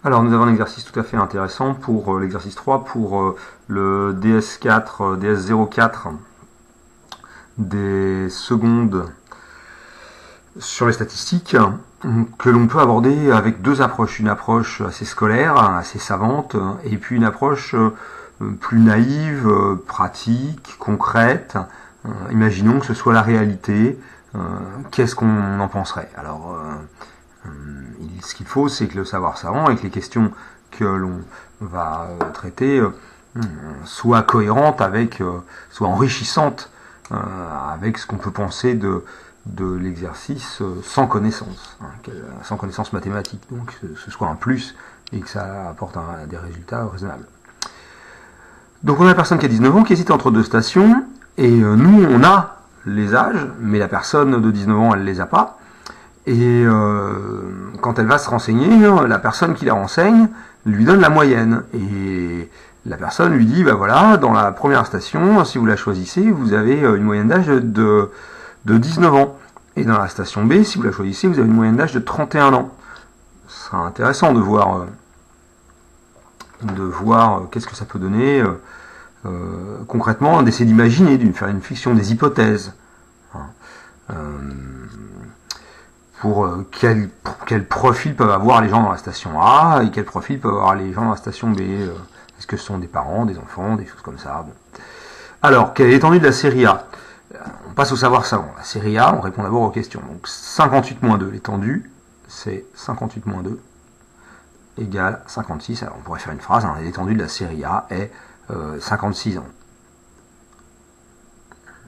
Alors nous avons un exercice tout à fait intéressant pour l'exercice 3, pour le DS4, DS04 des secondes sur les statistiques, que l'on peut aborder avec deux approches. Une approche assez scolaire, assez savante, et puis une approche plus naïve, pratique, concrète. Imaginons que ce soit la réalité. Qu'est-ce qu'on en penserait? Alors, ce qu'il faut, c'est que le savoir savant et que les questions que l'on va traiter soient cohérentes avec, soient enrichissantes avec ce qu'on peut penser de l'exercice sans connaissance, sans connaissance mathématique, donc ce soit un plus et que ça apporte des résultats raisonnables. Donc on a la personne qui a 19 ans, qui hésite entre deux stations, et nous on a les âges, mais la personne de 19 ans elle les a pas, et quand elle va se renseigner, la personne qui la renseigne lui donne la moyenne, et la personne lui dit, bah voilà, dans la première station, si vous la choisissez, vous avez une moyenne d'âge de 19 ans. Et dans la station B, si vous la choisissez, vous avez une moyenne d'âge de 31 ans. Ce sera intéressant de voir qu'est-ce que ça peut donner concrètement, d'essayer d'imaginer, de faire une fiction des hypothèses. Pour quel profil peuvent avoir les gens dans la station A et quel profil peuvent avoir les gens dans la station B. Est-ce que ce sont des parents, des enfants, des choses comme ça. Bon. Alors, quelle est l'étendue de la série A? On passe au savoir savant. La série A, on répond d'abord aux questions. Donc 58 moins 2, l'étendue, c'est 58 moins 2 égale 56. Alors on pourrait faire une phrase, hein, l'étendue de la série A est 56 ans.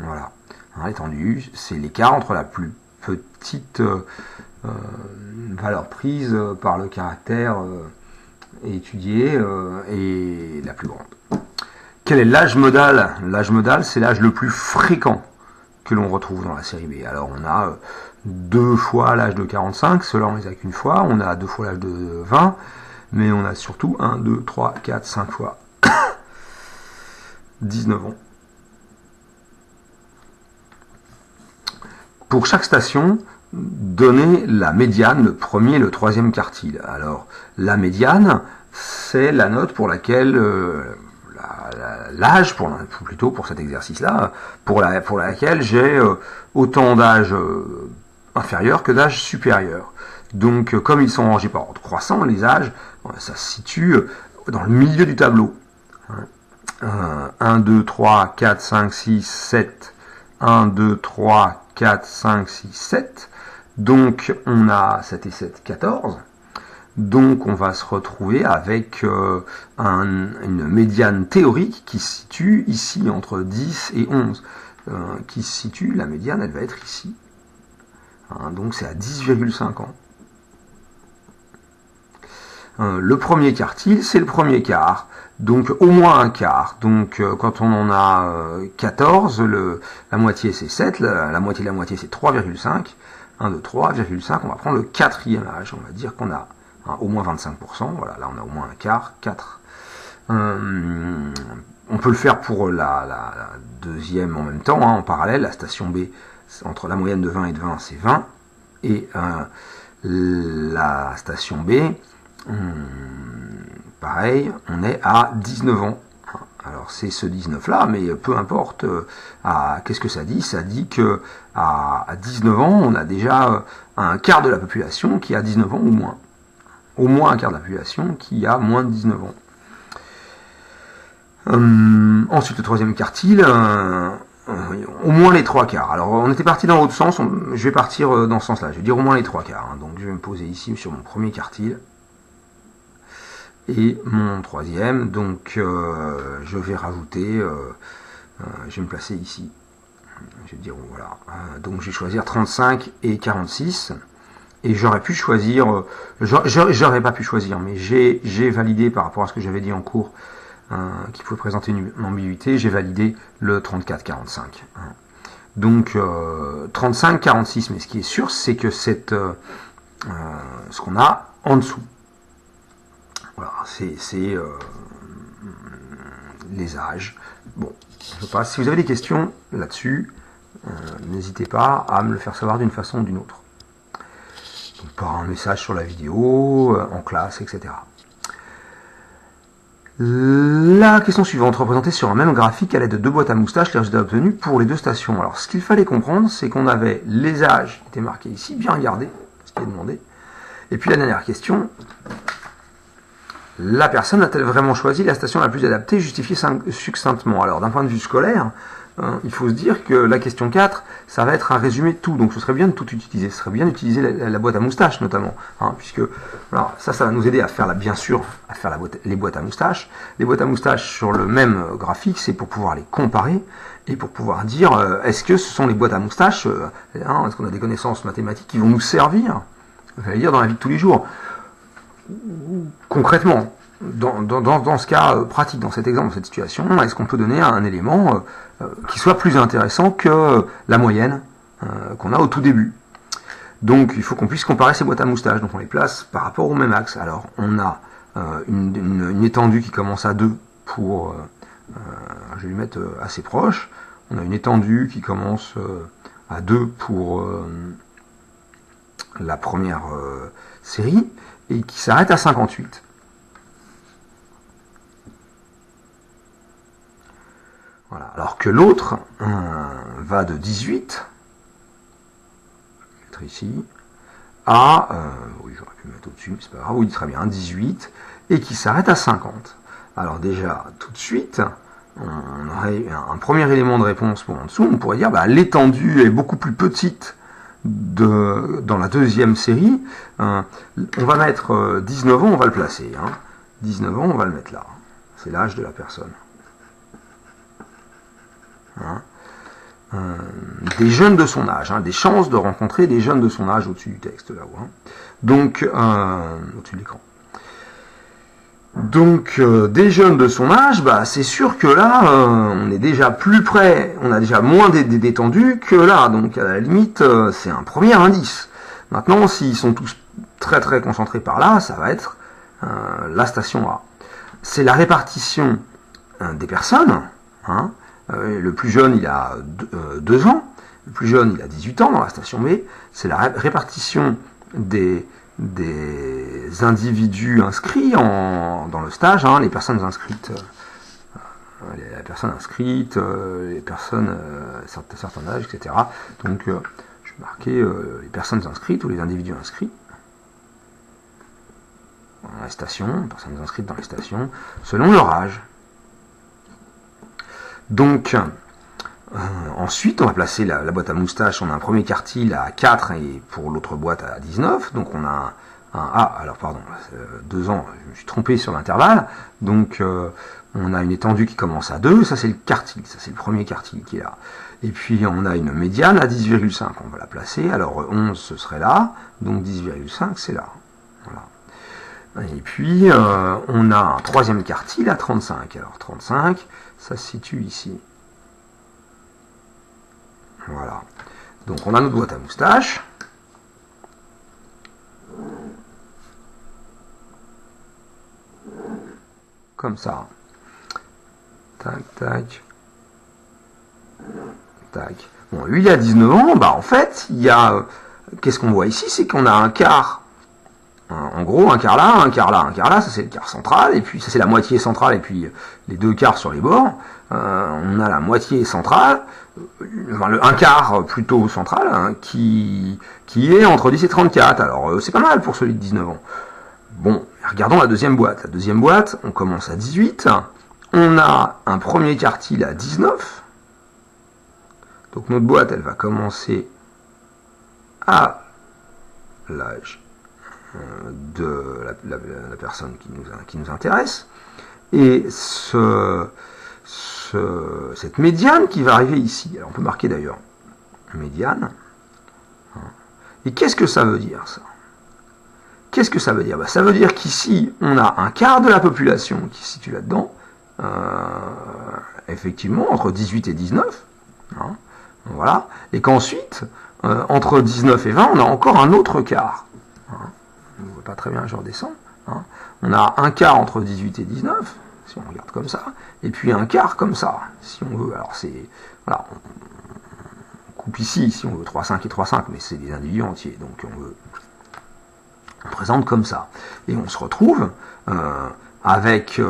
Voilà. Hein, l'étendue, c'est l'écart entre la plus petite valeur prise par le caractère étudié et la plus grande. Quel est l'âge modal? L'âge modal, c'est l'âge le plus fréquent que l'on retrouve dans la série B. Alors on a 2 fois l'âge de 45, ceux-là on les a qu'une fois, on a 2 fois l'âge de 20, mais on a surtout 1, 2, 3, 4, 5 fois 19 ans. Pour chaque station, donnez la médiane, le premier et le troisième quartile. Alors la médiane, c'est la note pour laquelle l'âge, plutôt pour cet exercice-là, pour laquelle j'ai autant d'âge inférieur que d'âge supérieur. Donc, comme ils sont rangés par ordre croissant, les âges, ça se situe dans le milieu du tableau. 1, 2, 3, 4, 5, 6, 7. 1, 2, 3, 4, 5, 6, 7. Donc, on a 7 et 7, 14. Donc on va se retrouver avec une médiane théorique qui se situe ici entre 10 et 11. Qui se situe, la médiane elle va être ici. Donc c'est à 10,5 ans. Le premier quartile, c'est le premier quart. Donc au moins un quart. Donc quand on en a 14, la moitié c'est 7, la moitié de la moitié c'est 3,5. 1, 2, 3,5, on va prendre le quatrième âge. On va dire qu'on a au moins 25%, voilà, là on a au moins un quart, 4. On peut le faire pour la deuxième en même temps, en parallèle, la station B, entre la moyenne de 20 et de 20, c'est 20, et la station B, pareil, on est à 19 ans. Alors c'est ce 19 là, mais peu importe, qu'est-ce que ça dit? Ça dit que à 19 ans, on a déjà un quart de la population qui a 19 ans ou moins. Au moins un quart de la population qui a moins de 19 ans. Ensuite, le troisième quartile, au moins les 3 quarts. Alors, on était parti dans l'autre sens, je vais partir dans ce sens-là. Je vais dire au moins les 3 quarts. Donc, je vais me poser ici sur mon premier quartile. Et mon troisième, donc, je vais rajouter, je vais me placer ici. Je vais dire, voilà. Donc, je vais choisir 35 et 46. Et j'aurais pu choisir, j'aurais pas pu choisir, mais j'ai validé par rapport à ce que j'avais dit en cours, qui pouvait présenter une ambiguïté, j'ai validé le 34-45. Donc 35-46, mais ce qui est sûr, c'est que c'est ce qu'on a en dessous. Voilà, c'est les âges. Bon, je passe. Si vous avez des questions là-dessus, n'hésitez pas à me le faire savoir d'une façon ou d'une autre. par un message sur la vidéo, en classe, etc. La question suivante, représentée sur un même graphique à l'aide de deux boîtes à moustaches, les résultats obtenus pour les deux stations. Alors, ce qu'il fallait comprendre, c'est qu'on avait les âges qui étaient marqués ici, bien regardés, ce qui est demandé. Et puis la dernière question, la personne a-t-elle vraiment choisi la station la plus adaptée, justifiée succinctement? Alors, d'un point de vue scolaire, il faut se dire que la question 4, ça va être un résumé de tout, donc ce serait bien de tout utiliser, ce serait bien d'utiliser la boîte à moustaches notamment, puisque voilà, ça va nous aider à faire bien sûr à faire les boîtes à moustaches. Les boîtes à moustaches sur le même graphique, c'est pour pouvoir les comparer et pour pouvoir dire est-ce que ce sont les boîtes à moustaches, est-ce qu'on a des connaissances mathématiques qui vont nous servir, j'allais dire, dans la vie de tous les jours. Concrètement, dans ce cas pratique, dans cet exemple, dans cette situation, est-ce qu'on peut donner un élément qui soit plus intéressant que la moyenne qu'on a au tout début? Donc il faut qu'on puisse comparer ces boîtes à moustaches, donc on les place par rapport au même axe. Alors on a une étendue qui commence à 2 pour, je vais lui mettre assez proche, on a une étendue qui commence à 2 pour la première série, et qui s'arrête à 58. Voilà. Alors que l'autre va de 18, je vais mettre ici, à, oui j'aurais pu mettre au-dessus, mais c'est pas grave, oui très bien, 18, et qui s'arrête à 50. Alors déjà, tout de suite, on aurait un premier élément de réponse pour en dessous, on pourrait dire, l'étendue est beaucoup plus petite dans la deuxième série. On va mettre 19 ans, on va le placer. 19 ans, on va le mettre là. C'est l'âge de la personne. Des jeunes de son âge, des chances de rencontrer des jeunes de son âge au-dessus du texte là-haut. Donc, au-dessus de l'écran. Donc, des jeunes de son âge, c'est sûr que là, on est déjà plus près, on a déjà moins d'étendue que là. Donc, à la limite, c'est un premier indice. Maintenant, s'ils sont tous très très concentrés par là, ça va être la station A. C'est la répartition des personnes. Le plus jeune, il a 2 ans. Le plus jeune, il a 18 ans dans la station B. C'est la répartition des individus inscrits dans le stage, les personnes inscrites, les personnes certains âges, etc. Donc, je vais marquer les personnes inscrites ou les individus inscrits dans la station, les personnes inscrites dans les stations, selon leur âge. Donc, ensuite, on va placer la boîte à moustaches. On a un premier quartile à 4 et pour l'autre boîte à 19. Donc, on a alors pardon, 2 ans, je me suis trompé sur l'intervalle. Donc, on a une étendue qui commence à 2. Ça, c'est le quartile. Ça, c'est le premier quartile qui est là. Et puis, on a une médiane à 10,5. On va la placer. Alors, 11, ce serait là. Donc, 10,5, c'est là. Voilà. Et puis, on a un troisième quartile à 35. Alors, 35, ça se situe ici. Voilà. Donc, on a notre boîte à moustaches. Comme ça. Tac, tac. Tac. Bon, lui, il a 19 ans. En fait, il y a... Qu'est-ce qu'on voit ici? C'est qu'on a un quart. En gros, un quart là, un quart là, un quart là, ça c'est le quart central, et puis ça c'est la moitié centrale, et puis les 2 quarts sur les bords. On a la moitié centrale, un quart plutôt central, qui est entre 10 et 34. Alors c'est pas mal pour celui de 19 ans. Bon, regardons la deuxième boîte. La deuxième boîte, on commence à 18. On a un premier quartile à 19. Donc notre boîte, elle va commencer à l'âge de la personne qui nous intéresse. Et cette médiane qui va arriver ici, alors on peut marquer d'ailleurs médiane. Et qu'est-ce que ça veut dire, ça? Qu'est-ce que ça veut dire? Ça veut dire qu'ici, on a un quart de la population qui se situe là-dedans, effectivement, entre 18 et 19. Voilà. Et qu'ensuite, entre 19 et 20, on a encore un autre quart. On ne voit pas très bien, je redescends. On a un quart entre 18 et 19, si on regarde comme ça, et puis un quart comme ça, si on veut. Alors c'est... Voilà, on coupe ici, si on veut 3,5 et 3,5, mais c'est des individus entiers, donc on veut On présente comme ça. Et on se retrouve avec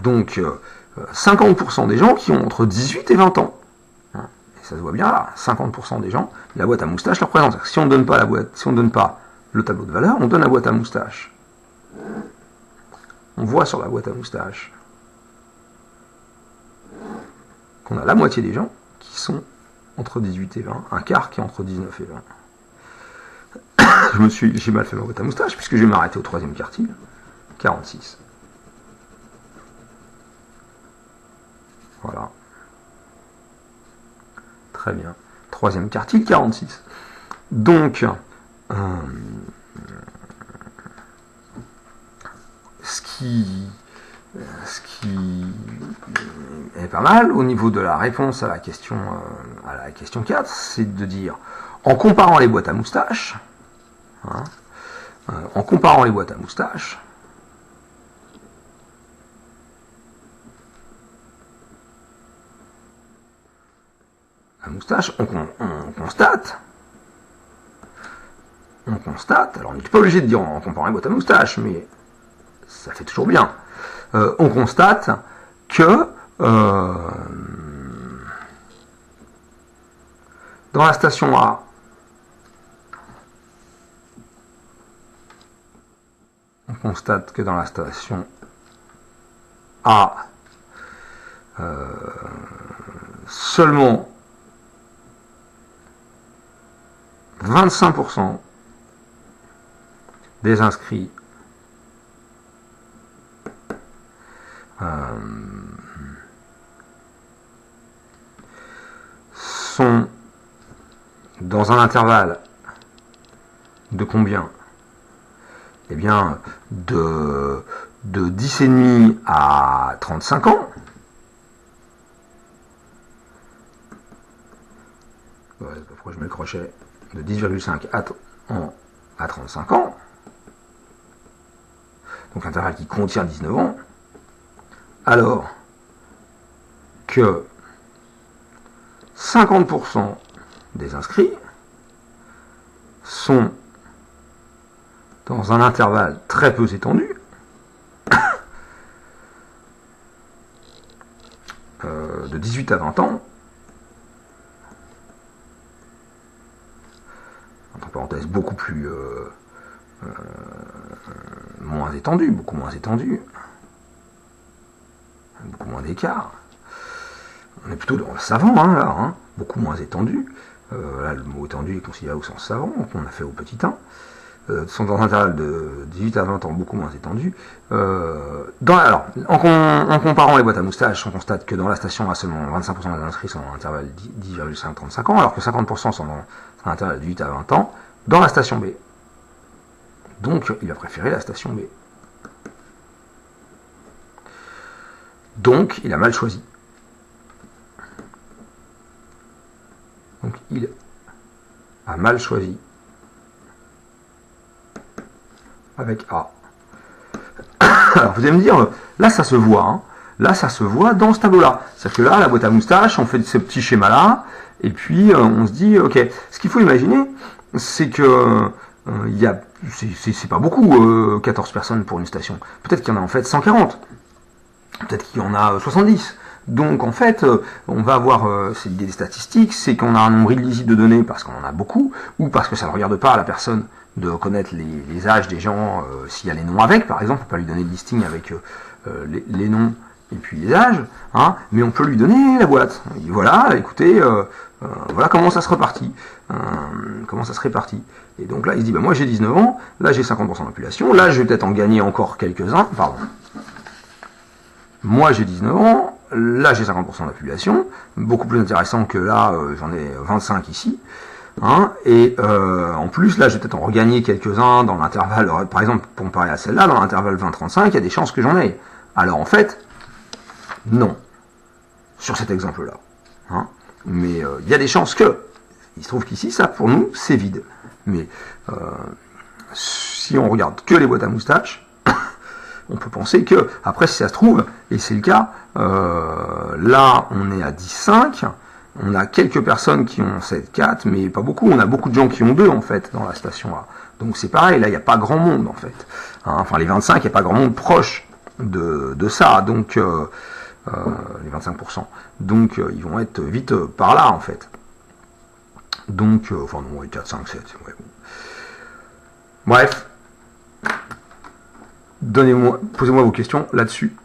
donc 50% des gens qui ont entre 18 et 20 ans. Et ça se voit bien là, 50% des gens, la boîte à moustache leur présente. Si on ne donne pas la boîte, si on ne donne pas le tableau de valeur, on donne la boîte à moustache. On voit sur la boîte à moustache qu'on a la moitié des gens qui sont entre 18 et 20, un quart qui est entre 19 et 20. J'ai mal fait ma boîte à moustache puisque je vais m'arrêter au troisième quartile, 46. Voilà. Très bien. Troisième quartile, 46. Donc, ce qui est pas mal au niveau de la réponse à la question 4, c'est de dire, en comparant les boîtes à moustaches, en comparant les boîtes à moustaches, on constate, alors on n'est pas obligé de dire en comparant les boîtes à moustaches, mais ça fait toujours bien, on constate que dans la station A, seulement 25% des inscrits sont dans un intervalle de combien? Eh bien, de 10,5 à 35 ans. Ouais, pourquoi je mets le crochet? De 10,5 à 35 ans. Donc intervalle qui contient 19 ans. Alors que 50% des inscrits sont dans un intervalle très peu étendu, de 18 à 20 ans, entre parenthèses beaucoup plus moins étendu, beaucoup moins d'écart. On est plutôt dans le savant, là, beaucoup moins étendu. Là, le mot étendu est considéré au sens savant, qu'on a fait au petit 1. Sont dans un intervalle de 18 à 20 ans, beaucoup moins étendu. En comparant les boîtes à moustaches, on constate que dans la station A, seulement 25% des inscrits sont dans l'intervalle 10,5-35 ans, alors que 50% sont dans un intervalle de 18 à 20 ans, dans la station B. Donc, il a préféré la station B. Donc, il a mal choisi. Donc, il a mal choisi avec A. Alors, vous allez me dire, là, ça se voit. Là, ça se voit dans ce tableau-là. C'est-à-dire que là, la boîte à moustache, on fait ce petit schéma-là, et puis on se dit, ok, ce qu'il faut imaginer, c'est que c'est pas beaucoup, 14 personnes pour une station. Peut-être qu'il y en a en fait 140. Peut-être qu'il y en a 70. Donc en fait, on va avoir, c'est l'idée des statistiques, c'est qu'on a un nombre illisible de données parce qu'on en a beaucoup, ou parce que ça ne regarde pas à la personne de connaître les âges des gens, s'il y a les noms avec, par exemple, on peut pas lui donner le listing avec les noms et puis les âges, mais on peut lui donner la boîte. Et voilà, écoutez, voilà comment ça se répartit. Et donc là, il se dit, moi j'ai 19 ans, là j'ai 50% de la population, là je vais peut-être en gagner encore quelques-uns, pardon. Moi j'ai 19 ans, là j'ai 50% de la population, beaucoup plus intéressant que là, j'en ai 25 ici. Et en plus, là, je vais peut-être en regagner quelques-uns dans l'intervalle, par exemple, pour comparer à celle-là, dans l'intervalle 20-35, il y a des chances que j'en aie. Alors, en fait, non. Sur cet exemple-là. Mais il y a des chances que. Il se trouve qu'ici, ça, pour nous, c'est vide. Mais si on regarde que les boîtes à moustaches, on peut penser que, après, si ça se trouve, et c'est le cas, là, on est à 10,5, On a quelques personnes qui ont 7.4, mais pas beaucoup. On a beaucoup de gens qui ont 2 en fait dans la station A. Donc c'est pareil, là il n'y a pas grand monde en fait. Hein, enfin les 25, il n'y a pas grand monde proche de ça. Donc les 25%. Donc ils vont être vite par là en fait. Donc, enfin non, 4, 5, 7. Ouais, bon. Bref. Posez-moi vos questions là-dessus.